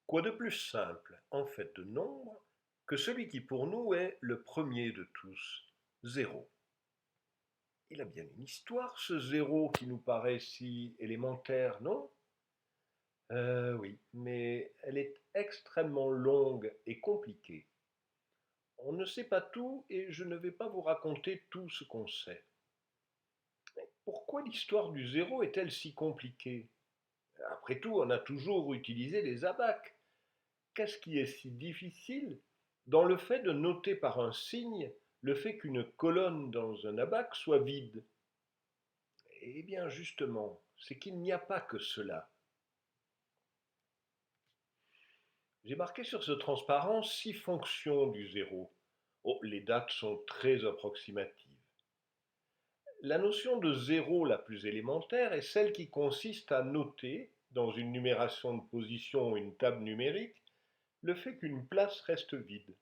Quoi de plus simple, en fait de nombre, que celui qui pour nous est le premier de tous, zéro. Il a bien une histoire, ce zéro qui nous paraît si élémentaire, non? Oui, mais elle est extrêmement longue et compliquée. On ne sait pas tout et je ne vais pas vous raconter tout ce qu'on sait. Mais pourquoi l'histoire du zéro est-elle si compliquée? Après tout, on a toujours utilisé les abacs. Qu'est-ce qui est si difficile dans le fait de noter par un signe le fait qu'une colonne dans un abaque soit vide? Eh bien justement, c'est qu'il n'y a pas que cela. J'ai marqué sur ce transparent 6 fonctions du zéro. Oh, les dates sont très approximatives. La notion de zéro la plus élémentaire est celle qui consiste à noter, dans une numération de position ou une table numérique, le fait qu'une place reste vide.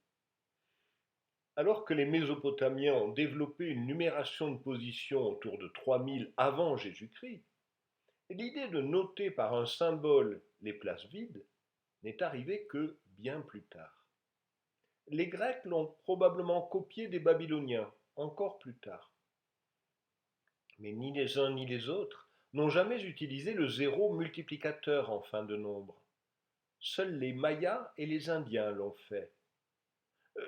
Alors que les Mésopotamiens ont développé une numération de position autour de 3000 avant Jésus-Christ, l'idée de noter par un symbole les places vides n'est arrivée que bien plus tard. Les Grecs l'ont probablement copié des Babyloniens, encore plus tard. Mais ni les uns ni les autres n'ont jamais utilisé le zéro multiplicateur en fin de nombre. Seuls les Mayas et les Indiens l'ont fait.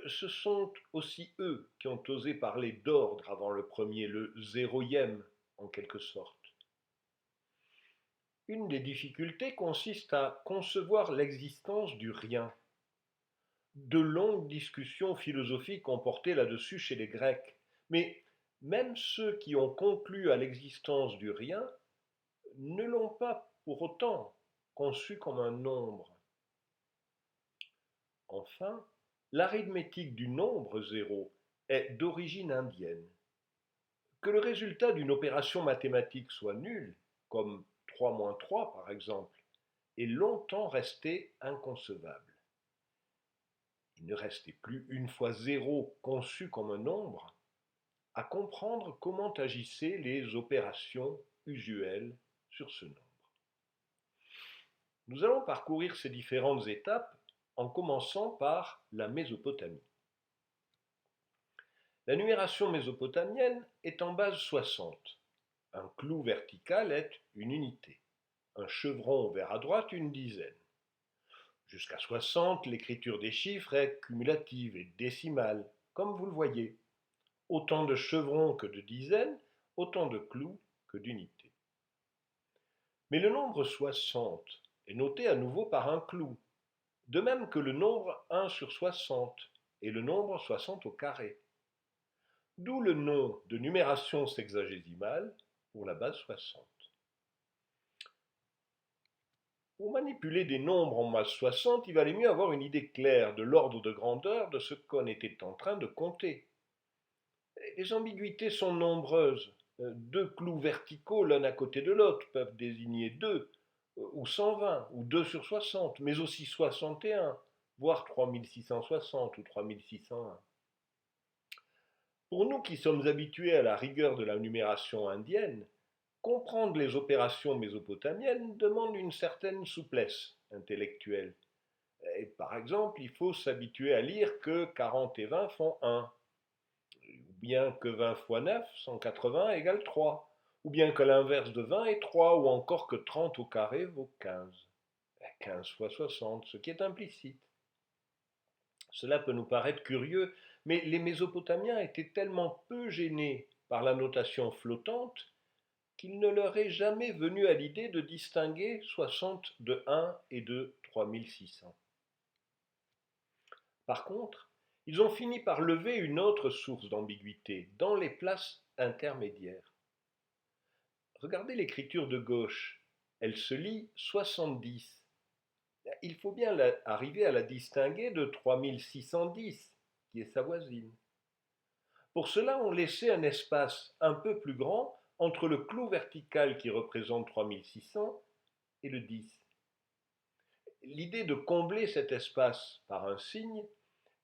Ce sont aussi eux qui ont osé parler d'ordre avant le premier, le zéroïème en quelque sorte. Une des difficultés consiste à concevoir l'existence du rien. De longues discussions philosophiques ont porté là-dessus chez les Grecs, mais même ceux qui ont conclu à l'existence du rien ne l'ont pas pour autant conçu comme un nombre. Enfin, l'arithmétique du nombre zéro est d'origine indienne. Que le résultat d'une opération mathématique soit nul, comme 3 moins 3 par exemple, est longtemps resté inconcevable. Il ne restait plus une fois zéro conçu comme un nombre à comprendre comment agissaient les opérations usuelles sur ce nombre. Nous allons parcourir ces différentes étapes en commençant par la Mésopotamie. La numération mésopotamienne est en base 60. Un clou vertical est une unité. Un chevron vers à droite une dizaine. Jusqu'à 60, l'écriture des chiffres est cumulative et décimale, comme vous le voyez. Autant de chevrons que de dizaines, autant de clous que d'unités. Mais le nombre 60 est noté à nouveau par un clou, de même que le nombre 1 sur 60 et le nombre 60 au carré. D'où le nom de numération sexagésimale pour la base 60. Pour manipuler des nombres en base 60, il valait mieux avoir une idée claire de l'ordre de grandeur de ce qu'on était en train de compter. Les ambiguïtés sont nombreuses. Deux clous verticaux l'un à côté de l'autre peuvent désigner 2, ou 120, ou 2 sur 60, mais aussi 61, voire 3660 ou 3601. Pour nous qui sommes habitués à la rigueur de la numération indienne, comprendre les opérations mésopotamiennes demande une certaine souplesse intellectuelle. Et par exemple, il faut s'habituer à lire que 40 et 20 font 1, ou bien que 20 fois 9, 180 égale 3, ou bien que l'inverse de 20 est 3, ou encore que 30 au carré vaut 15. 15 fois 60, ce qui est implicite. Cela peut nous paraître curieux, mais les Mésopotamiens étaient tellement peu gênés par la notation flottante qu'il ne leur est jamais venu à l'idée de distinguer 60 de 1 et de 3600. Par contre, ils ont fini par lever une autre source d'ambiguïté, dans les places intermédiaires. Regardez l'écriture de gauche, elle se lit 70. Il faut bien arriver à la distinguer de 3610, qui est sa voisine. Pour cela, on laissait un espace un peu plus grand entre le clou vertical qui représente 3600 et le 10. L'idée de combler cet espace par un signe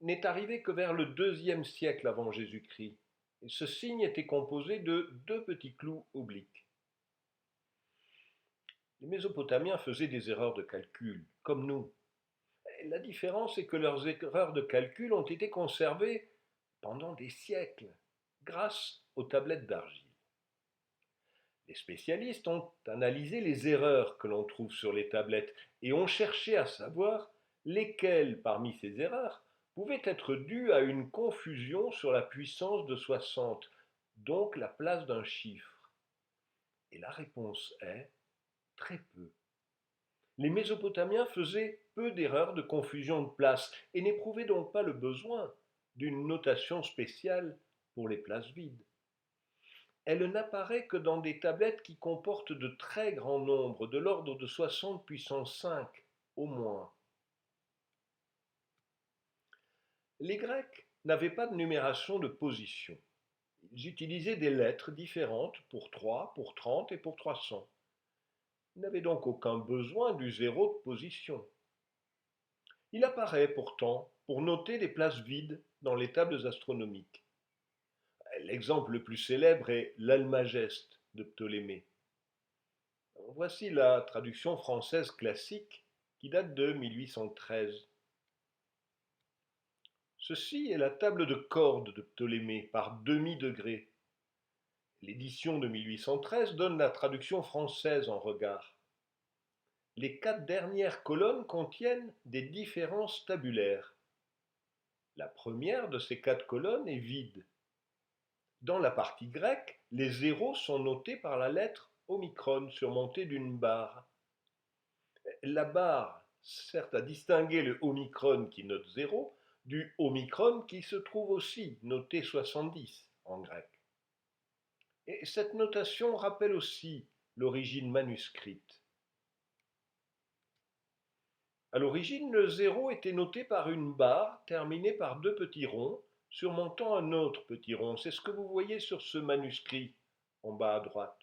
n'est arrivée que vers le IIe siècle avant Jésus-Christ. Ce signe était composé de deux petits clous obliques. Les Mésopotamiens faisaient des erreurs de calcul, comme nous. La différence est que leurs erreurs de calcul ont été conservées pendant des siècles grâce aux tablettes d'argile. Les spécialistes ont analysé les erreurs que l'on trouve sur les tablettes et ont cherché à savoir lesquelles parmi ces erreurs pouvaient être dues à une confusion sur la puissance de 60, donc la place d'un chiffre. Et la réponse est très peu. Les Mésopotamiens faisaient peu d'erreurs de confusion de place et n'éprouvaient donc pas le besoin d'une notation spéciale pour les places vides. Elle n'apparaît que dans des tablettes qui comportent de très grands nombres, de l'ordre de 60 puissance 5 au moins. Les Grecs n'avaient pas de numération de position. Ils utilisaient des lettres différentes pour 3, pour 30 et pour 300. Ils n'avaient donc aucun besoin du zéro de position. Il apparaît pourtant pour noter des places vides dans les tables astronomiques. L'exemple le plus célèbre est l'Almageste de Ptolémée. Voici la traduction française classique qui date de 1813. Ceci est la table de cordes de Ptolémée par demi-degré. L'édition de 1813 donne la traduction française en regard. Les 4 dernières colonnes contiennent des différences tabulaires. La première de ces 4 colonnes est vide. Dans la partie grecque, les zéros sont notés par la lettre omicron surmontée d'une barre. La barre sert à distinguer le omicron qui note 0 du omicron qui se trouve aussi noté 70 en grec. Et cette notation rappelle aussi l'origine manuscrite. À l'origine, le 0 était noté par une barre terminée par 2 petits ronds surmontant un autre petit rond. C'est ce que vous voyez sur ce manuscrit en bas à droite.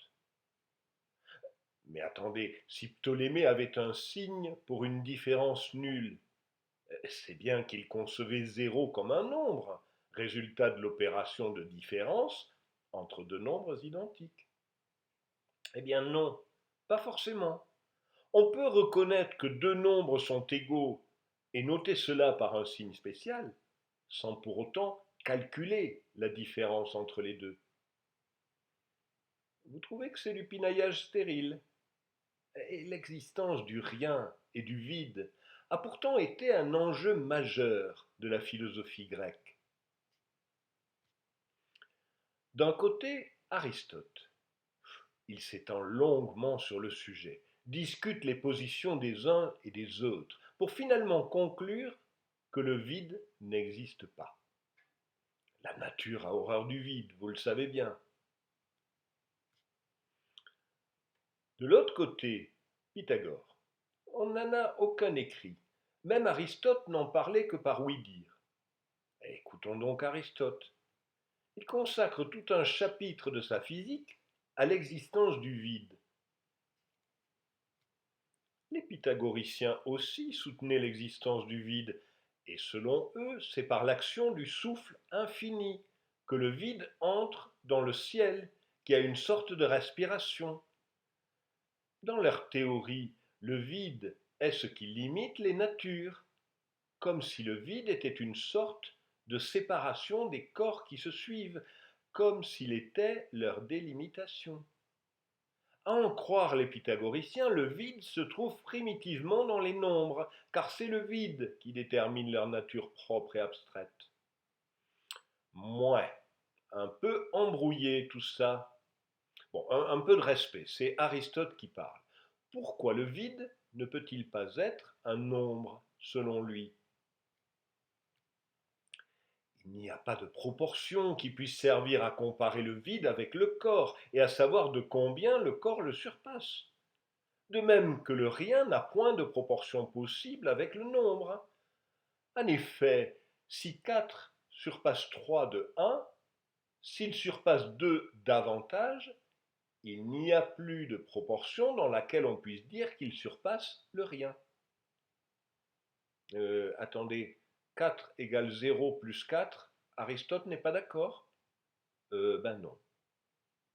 Mais attendez, si Ptolémée avait un signe pour une différence nulle, c'est bien qu'il concevait 0 comme un nombre, résultat de l'opération de différence entre deux nombres identiques. Eh bien non, pas forcément. On peut reconnaître que deux nombres sont égaux et noter cela par un signe spécial, sans pour autant calculer la différence entre les deux. Vous trouvez que c'est du pinaillage stérile? Et l'existence du rien et du vide a pourtant été un enjeu majeur de la philosophie grecque. D'un côté, Aristote. Il s'étend longuement sur le sujet, discute les positions des uns et des autres, pour finalement conclure que le vide n'existe pas. La nature a horreur du vide, vous le savez bien. De l'autre côté, Pythagore. On n'en a aucun écrit. Même Aristote n'en parlait que par ouï-dire. Écoutons donc Aristote. Il consacre tout un chapitre de sa physique à l'existence du vide. Les pythagoriciens aussi soutenaient l'existence du vide, et selon eux, c'est par l'action du souffle infini que le vide entre dans le ciel, qui a une sorte de respiration. Dans leur théorie, le vide est ce qui limite les natures, comme si le vide était une sorte de séparation des corps qui se suivent, comme s'il était leur délimitation. À en croire les pythagoriciens, le vide se trouve primitivement dans les nombres, car c'est le vide qui détermine leur nature propre et abstraite. Mouais, un peu embrouillé tout ça. Bon, un peu de respect, c'est Aristote qui parle. Pourquoi le vide ne peut-il pas être un nombre, selon lui? Il n'y a pas de proportion qui puisse servir à comparer le vide avec le corps et à savoir de combien le corps le surpasse. De même que le rien n'a point de proportion possible avec le nombre. En effet, si 4 surpasse 3 de 1, s'il surpasse 2 davantage, il n'y a plus de proportion dans laquelle on puisse dire qu'il surpasse le rien. Attendez, 4 égale 0 plus 4, Aristote n'est pas d'accord? Ben non.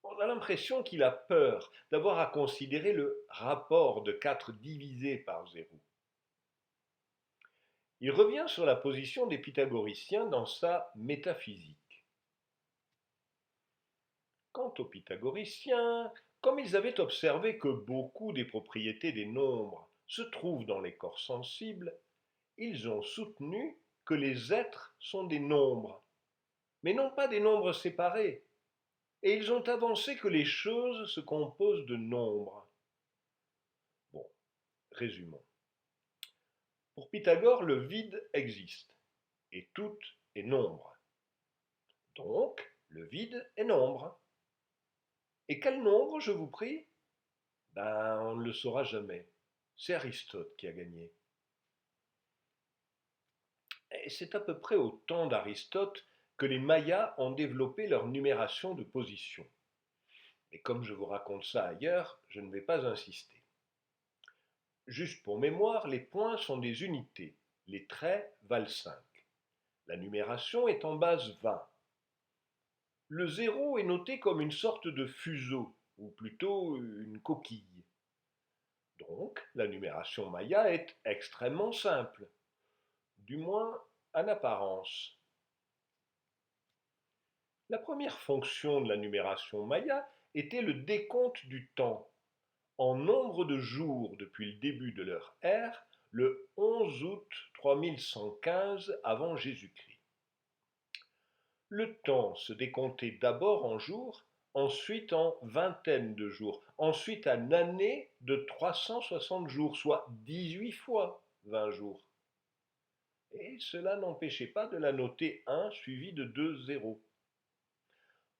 On a l'impression qu'il a peur d'avoir à considérer le rapport de 4 divisé par 0. Il revient sur la position des pythagoriciens dans sa métaphysique. Quant aux pythagoriciens, comme ils avaient observé que beaucoup des propriétés des nombres se trouvent dans les corps sensibles, ils ont soutenu que les êtres sont des nombres, mais non pas des nombres séparés, et ils ont avancé que les choses se composent de nombres. Bon, résumons. Pour Pythagore, le vide existe, et tout est nombre. Donc, le vide est nombre. Et quel nombre, je vous prie? On ne le saura jamais. C'est Aristote qui a gagné. Et c'est à peu près au temps d'Aristote que les Mayas ont développé leur numération de positions. Et comme je vous raconte ça ailleurs, je ne vais pas insister. Juste pour mémoire, les points sont des unités. Les traits valent 5. La numération est en base 20. Le 0 est noté comme une sorte de fuseau, ou plutôt une coquille. Donc, la numération maya est extrêmement simple, du moins en apparence. La première fonction de la numération maya était le décompte du temps, en nombre de jours depuis le début de leur ère, le 11 août 3115 avant Jésus-Christ. Le temps se décomptait d'abord en jours, ensuite en vingtaines de jours, ensuite en années de 360 jours, soit 18 fois 20 jours. Et cela n'empêchait pas de la noter 1 suivi de 2 zéros.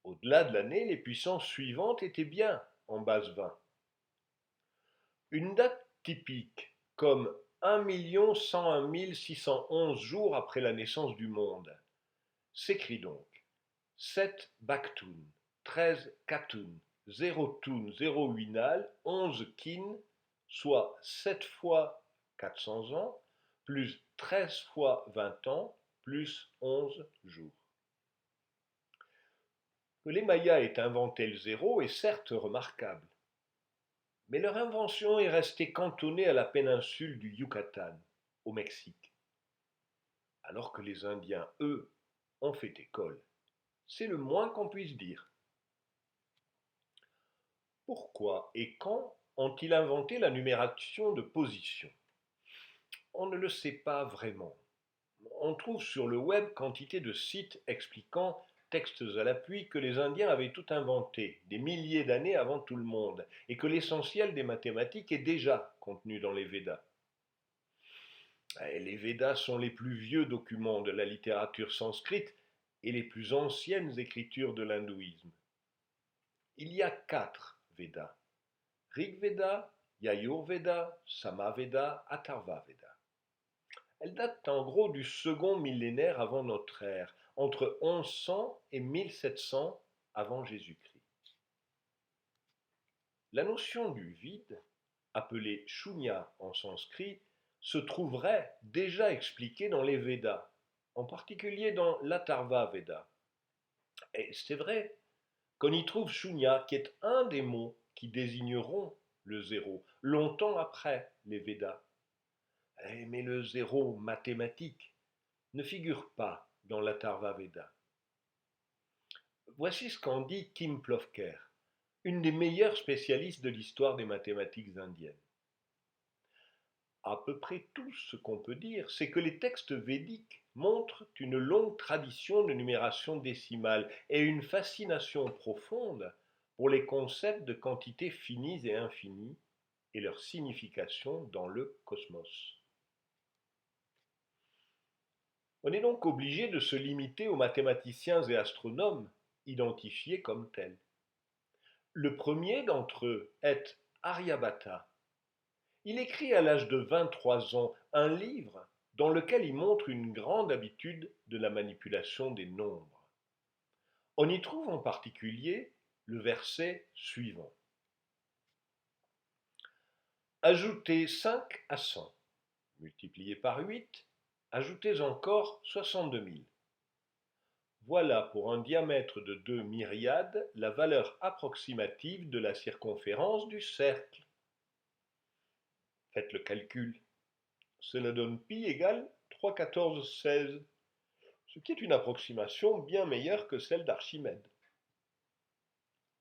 Au-delà de l'année, les puissances suivantes étaient bien en base 20. Une date typique, comme 1 101 611 jours après la naissance du monde, s'écrit donc 7 Baktoun, 13 Katoun, 0 Toun, 0 Winal, 11 Kin, soit 7 fois 400 ans, plus 13 fois 20 ans, plus 11 jours. Que les Mayas aient inventé le zéro est certes remarquable, mais leur invention est restée cantonnée à la péninsule du Yucatan, au Mexique, alors que les Indiens, eux, ont fait école. C'est le moins qu'on puisse dire. Pourquoi et quand ont-ils inventé la numération de position? On ne le sait pas vraiment. On trouve sur le web quantité de sites expliquant, textes à l'appui, que les Indiens avaient tout inventé, des milliers d'années avant tout le monde, et que l'essentiel des mathématiques est déjà contenu dans les Védas. Les Védas sont les plus vieux documents de la littérature sanscrite et les plus anciennes écritures de l'hindouisme. Il y a 4 Védas: Rig Veda, Yajurveda, Samaveda, Atharvaveda. Elles datent en gros du second millénaire avant notre ère, entre 1100 et 1700 avant Jésus-Christ. La notion du vide, appelée shunya en sanskrit, se trouverait déjà expliquée dans les Védas, en particulier dans l'Atharva Veda. Et c'est vrai qu'on y trouve shunya, qui est un des mots qui désigneront le zéro, longtemps après les Védas. Mais le zéro mathématique ne figure pas dans l'Atharva Veda. Voici ce qu'en dit Kim Plovker, une des meilleures spécialistes de l'histoire des mathématiques indiennes. À peu près tout ce qu'on peut dire, c'est que les textes védiques montrent une longue tradition de numération décimale et une fascination profonde pour les concepts de quantités finies et infinies et leur signification dans le cosmos. On est donc obligé de se limiter aux mathématiciens et astronomes identifiés comme tels. Le premier d'entre eux est Aryabhata. Il écrit à l'âge de 23 ans un livre dans lequel il montre une grande habitude de la manipulation des nombres. On y trouve en particulier le verset suivant. Ajoutez 5 à 100, multiplié par 8, ajoutez encore 62 000. Voilà pour un diamètre de 2 myriades la valeur approximative de la circonférence du cercle. Faites le calcul. Cela donne pi égale 3,14,16, ce qui est une approximation bien meilleure que celle d'Archimède.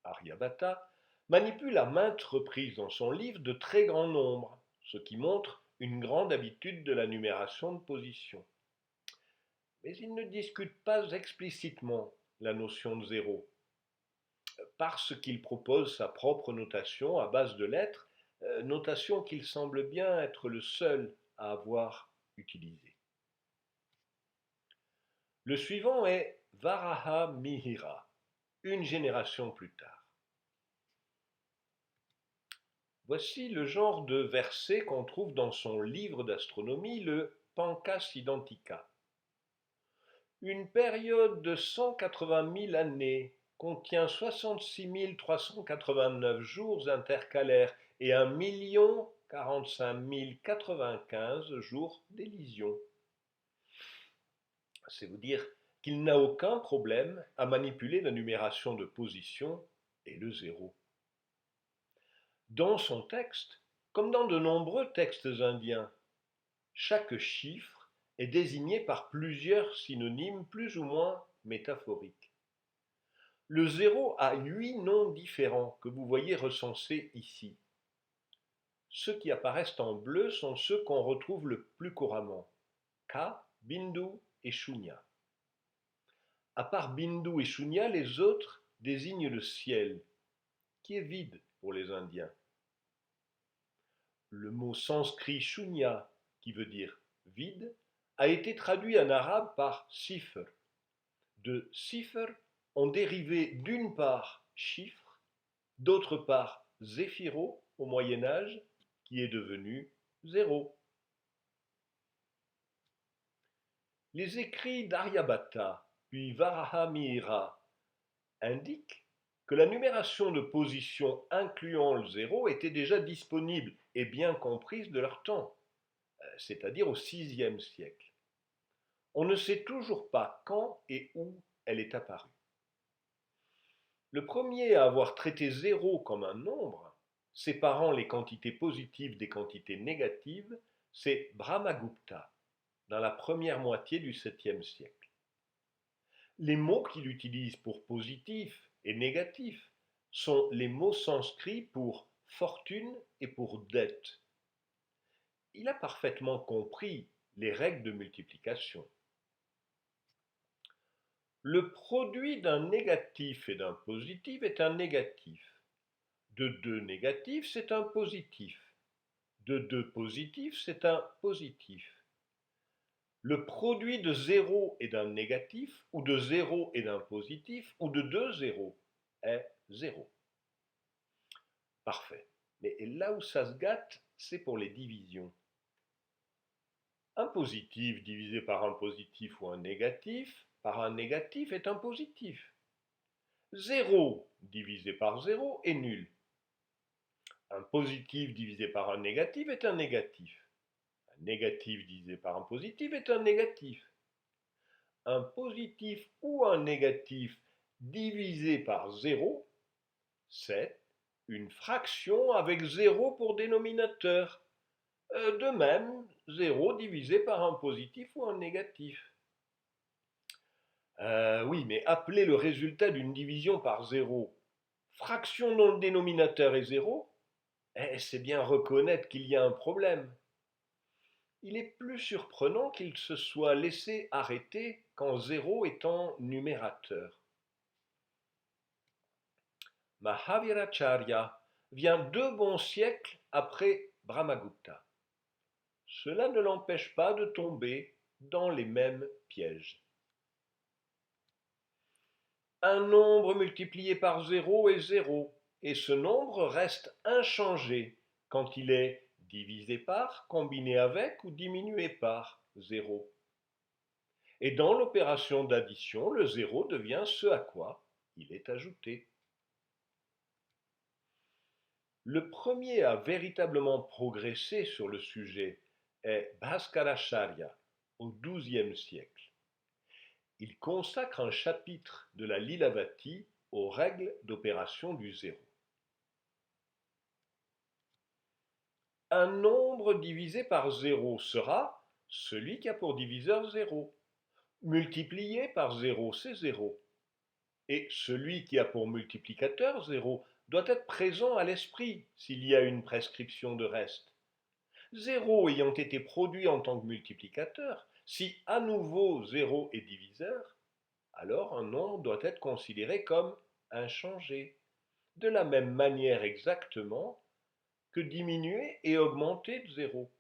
Aryabhata manipule à maintes reprises dans son livre de très grands nombres, ce qui montre une grande habitude de la numération de position. Mais il ne discute pas explicitement la notion de zéro, parce qu'il propose sa propre notation à base de lettres, notation qu'il semble bien être le seul à avoir utilisée. Le suivant est Varaha Mihira, une génération plus tard. Voici le genre de verset qu'on trouve dans son livre d'astronomie, le Panchasiddhantika. Une période de 180 000 années contient 66 389 jours intercalaires et 1 45 095 jours d'élision. C'est vous dire qu'il n'a aucun problème à manipuler la numération de position et le zéro. Dans son texte, comme dans de nombreux textes indiens, chaque chiffre est désigné par plusieurs synonymes plus ou moins métaphoriques. Le zéro a 8 noms différents que vous voyez recensés ici. Ceux qui apparaissent en bleu sont ceux qu'on retrouve le plus couramment, Ka, Bindu et Shunya. À part Bindu et Shunya, les autres désignent le ciel, qui est vide pour les Indiens. Le mot sanskrit Shunya, qui veut dire vide, a été traduit en arabe par sifr. De sifr ont dérivé d'une part chiffre, d'autre part zéphiro au Moyen Âge, qui est devenu zéro. Les écrits d'Aryabhata puis Varahamihira indiquent que la numération de position incluant le zéro était déjà disponible et bien comprise de leur temps, c'est-à-dire au VIe siècle. On ne sait toujours pas quand et où elle est apparue. Le premier à avoir traité zéro comme un nombre, séparant les quantités positives des quantités négatives, c'est Brahmagupta, dans la première moitié du 7e siècle. Les mots qu'il utilise pour positif et négatif sont les mots sanscrits pour fortune et pour dette. Il a parfaitement compris les règles de multiplication. Le produit d'un négatif et d'un positif est un négatif. De deux négatifs, c'est un positif. De deux positifs, c'est un positif. Le produit de 0 et d'un négatif, ou de 0 et d'un positif, ou de deux zéros est 0. Parfait. Mais là où ça se gâte, c'est pour les divisions. Un positif divisé par un positif ou un négatif par un négatif est un positif. 0 divisé par 0 est nul. Un positif divisé par un négatif est un négatif. Un négatif divisé par un positif est un négatif. Un positif ou un négatif divisé par 0, c'est une fraction avec 0 pour dénominateur. De même, 0 divisé par un positif ou un négatif. Oui, mais appeler le résultat d'une division par 0 fraction dont le dénominateur est 0, c'est bien reconnaître qu'il y a un problème. Il est plus surprenant qu'il se soit laissé arrêter quand 0 est en numérateur. Mahaviracharya vient 2 bons siècles après Brahmagupta. Cela ne l'empêche pas de tomber dans les mêmes pièges. Un nombre multiplié par 0 est 0, et ce nombre reste inchangé quand il est divisé par, combiné avec ou diminué par 0. Et dans l'opération d'addition, le 0 devient ce à quoi il est ajouté. Le premier à véritablement progresser sur le sujet est Bhaskaracharya, au XIIe siècle. Il consacre un chapitre de la Lilavati aux règles d'opération du zéro. Un nombre divisé par 0 sera, celui qui a pour diviseur 0. Multiplié par 0, c'est 0. Et celui qui a pour multiplicateur 0 doit être présent à l'esprit s'il y a une prescription de reste. 0 ayant été produit en tant que multiplicateur, si à nouveau 0 est diviseur, alors un nombre doit être considéré comme inchangé. De la même manière exactement que diminuer et augmenter de 0.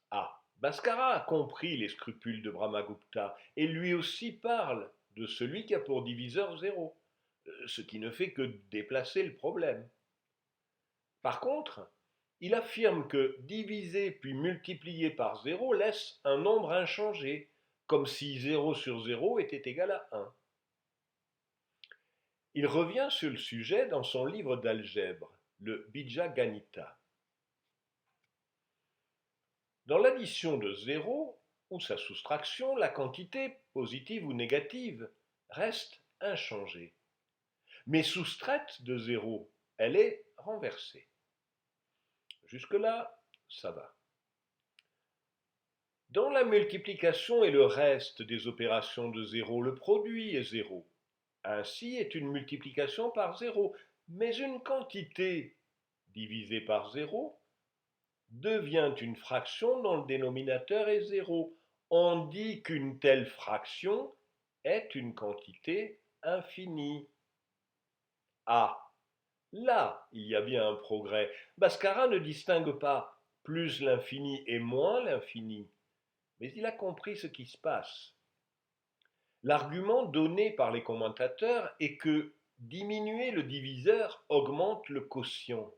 Ah, Bhaskara a compris les scrupules de Brahmagupta et lui aussi parle de celui qui a pour diviseur 0, ce qui ne fait que déplacer le problème. Par contre, il affirme que diviser puis multiplier par 0 laisse un nombre inchangé, comme si 0 sur 0 était égal à 1. Il revient sur le sujet dans son livre d'algèbre, le Bija Ganita. Dans l'addition de 0 ou sa soustraction, la quantité, positive ou négative, reste inchangée. Mais soustraite de 0, elle est renversée. Jusque-là, ça va. Dans la multiplication et le reste des opérations de 0, le produit est 0. Ainsi est une multiplication par 0, mais une quantité divisée par 0 devient une fraction dont le dénominateur est 0. On dit qu'une telle fraction est une quantité infinie. Ah, là, il y a bien un progrès. Bhaskara ne distingue pas plus l'infini et moins l'infini, mais il a compris ce qui se passe. L'argument donné par les commentateurs est que diminuer le diviseur augmente le quotient.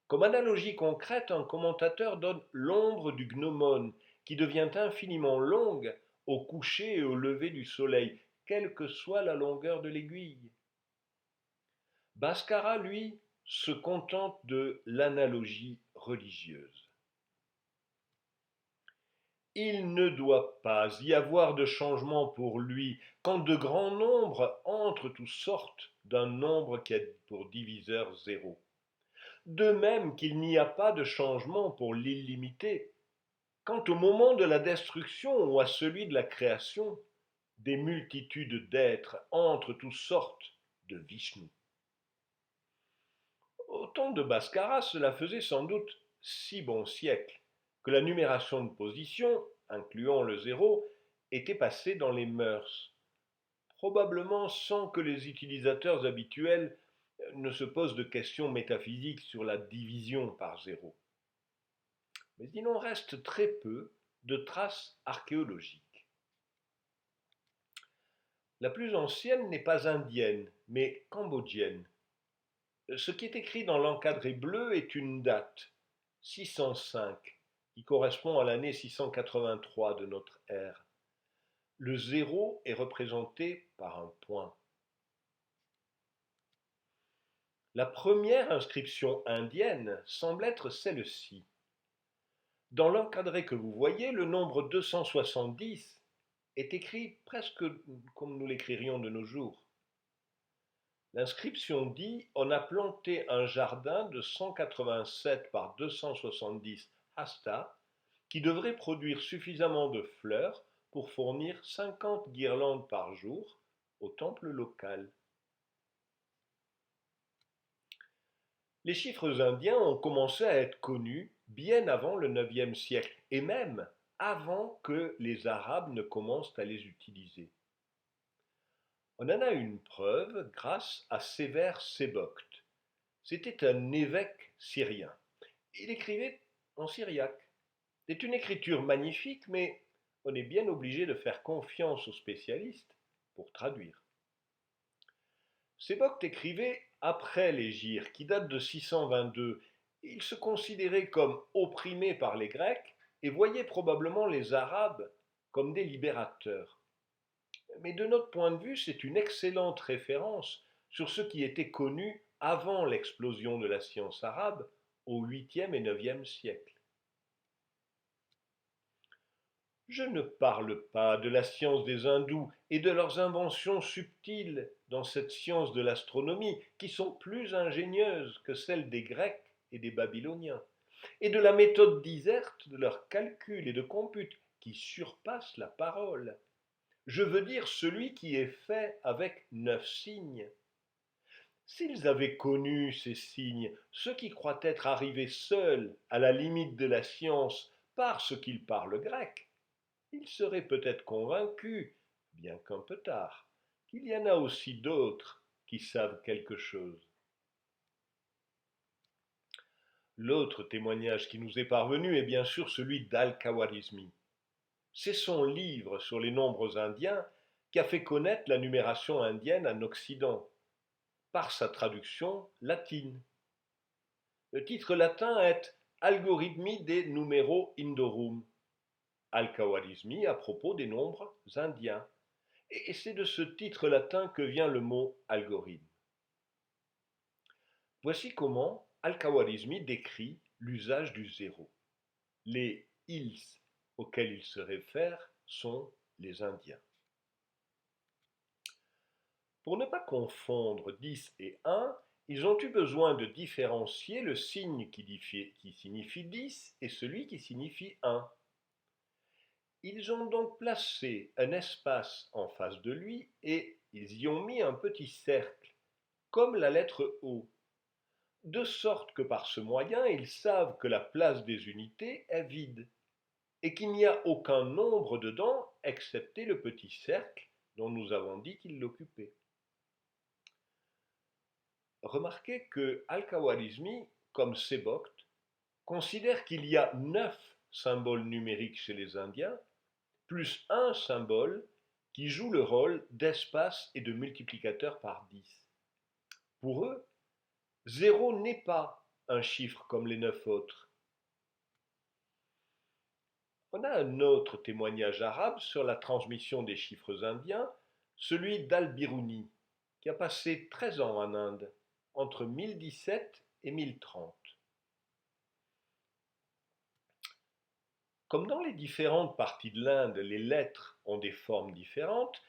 Comme analogie concrète, un commentateur donne l'ombre du gnomon, qui devient infiniment longue au coucher et au lever du soleil, quelle que soit la longueur de l'aiguille. Bhaskara, lui, se contente de l'analogie religieuse. Il ne doit pas y avoir de changement pour lui quand de grands nombres entrent ou sortent d'un nombre qui a pour diviseur 0. De même qu'il n'y a pas de changement pour l'illimité quant au moment de la destruction ou à celui de la création, des multitudes d'êtres entrent ou sortent de Vishnu. Au temps de Bhaskara, cela faisait sans doute 6 bons siècles que la numération de position, incluant le 0, était passée dans les mœurs, probablement sans que les utilisateurs habituels ne se posent de questions métaphysiques sur la division par 0. Mais il en reste très peu de traces archéologiques. La plus ancienne n'est pas indienne, mais cambodgienne. Ce qui est écrit dans l'encadré bleu est une date, 605, qui correspond à l'année 683 de notre ère. Le 0 est représenté par un point. La première inscription indienne semble être celle-ci. Dans l'encadré que vous voyez, le nombre 270 est écrit presque comme nous l'écririons de nos jours. L'inscription dit « On a planté un jardin de 187 par 270 hasta qui devrait produire suffisamment de fleurs pour fournir 50 guirlandes par jour au temple local. » Les chiffres indiens ont commencé à être connus bien avant le IXe siècle et même avant que les Arabes ne commencent à les utiliser. On en a une preuve grâce à Sévère Sebokht. C'était un évêque syrien. Il écrivait en syriaque. C'est une écriture magnifique, mais on est bien obligé de faire confiance aux spécialistes pour traduire. Sebokht écrivait après l'Hégire, qui date de 622. Il se considérait comme opprimé par les Grecs et voyait probablement les Arabes comme des libérateurs. Mais de notre point de vue, c'est une excellente référence sur ce qui était connu avant l'explosion de la science arabe au 8e et 9e siècle. Je ne parle pas de la science des hindous et de leurs inventions subtiles dans cette science de l'astronomie qui sont plus ingénieuses que celles des Grecs et des Babyloniens. et de la méthode diserte de leur calcul et de compute qui surpasse la parole. Je veux dire celui qui est fait avec 9 signes. S'ils avaient connu ces signes, ceux qui croient être arrivés seuls à la limite de la science parce qu'ils parlent grec, ils seraient peut-être convaincus, bien qu'un peu tard, qu'il y en a aussi d'autres qui savent quelque chose. L'autre témoignage qui nous est parvenu est bien sûr celui d'Al-Khawarizmi. C'est son livre sur les nombres indiens qui a fait connaître la numération indienne en Occident, par sa traduction latine. Le titre latin est Algorithmi de numero Indorum, Al-Khawarizmi à propos des nombres indiens. Et c'est de ce titre latin que vient le mot algorithme. Voici comment Al-Khawarizmi décrit l'usage du zéro. Les ils auxquels il se réfère sont les Indiens. Pour ne pas confondre 10 et 1, ils ont eu besoin de différencier le signe qui signifie 10 et celui qui signifie 1. Ils ont donc placé un espace en face de lui et ils y ont mis un petit cercle, comme la lettre O, de sorte que par ce moyen, ils savent que la place des unités est vide et qu'il n'y a aucun nombre dedans excepté le petit cercle dont nous avons dit qu'il l'occupait. Remarquez que Al-Khawarizmi, comme Sebokht, considère qu'il y a 9 symboles numériques chez les Indiens, plus un symbole qui joue le rôle d'espace et de multiplicateur par 10. Pour eux, 0 n'est pas un chiffre comme les 9 autres. On a un autre témoignage arabe sur la transmission des chiffres indiens, celui d'Al-Biruni, qui a passé 13 ans en Inde, entre 1017 et 1030. Comme dans les différentes parties de l'Inde, les lettres ont des formes différentes,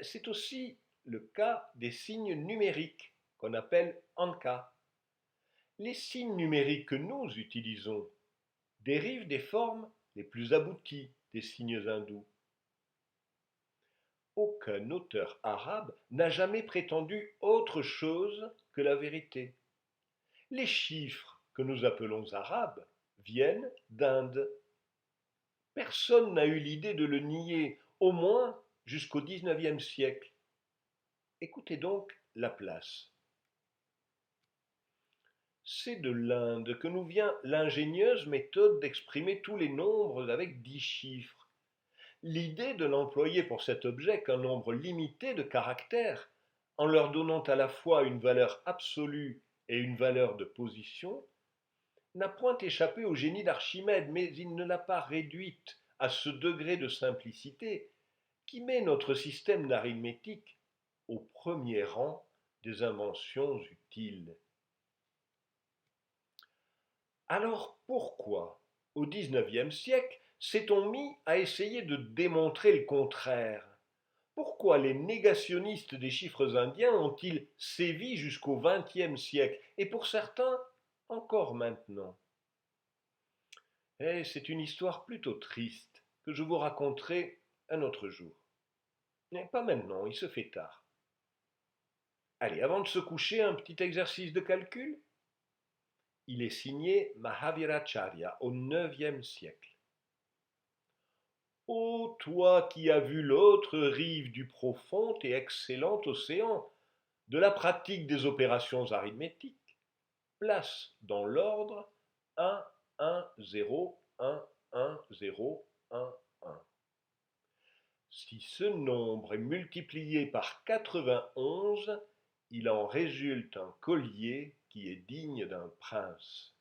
c'est aussi le cas des signes numériques, qu'on appelle Anka. Les signes numériques que nous utilisons dérivent des formes les plus abouties des signes hindous. Aucun auteur arabe n'a jamais prétendu autre chose que la vérité. Les chiffres que nous appelons arabes viennent d'Inde. Personne n'a eu l'idée de le nier, au moins jusqu'au XIXe siècle. Écoutez donc la place. C'est de l'Inde que nous vient l'ingénieuse méthode d'exprimer tous les nombres avec 10 chiffres. L'idée de n'employer pour cet objet qu'un nombre limité de caractères, en leur donnant à la fois une valeur absolue et une valeur de position, n'a point échappé au génie d'Archimède, mais il ne l'a pas réduite à ce degré de simplicité qui met notre système d'arithmétique au premier rang des inventions utiles. Alors pourquoi, au XIXe siècle, s'est-on mis à essayer de démontrer le contraire? Pourquoi les négationnistes des chiffres indiens ont-ils sévi jusqu'au XXe siècle, et pour certains, encore maintenant? C'est une histoire plutôt triste que je vous raconterai un autre jour. Mais pas maintenant, il se fait tard. Allez, avant de se coucher, un petit exercice de calcul. Il est signé Mahaviracharya au IXe siècle. Ô toi qui as vu l'autre rive du profond et excellent océan, de la pratique des opérations arithmétiques, place dans l'ordre 1, 1, 0, 1, 1, 0, 1, 1. Si ce nombre est multiplié par 91, il en résulte un collier qui est digne d'un prince.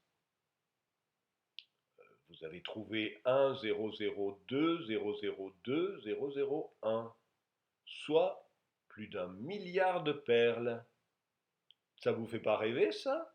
Vous avez trouvé 1, 0, 0, 2, 0, 0, 2, 0, 0, 1, soit plus d'1 milliard de perles. Ça vous fait pas rêver, ça?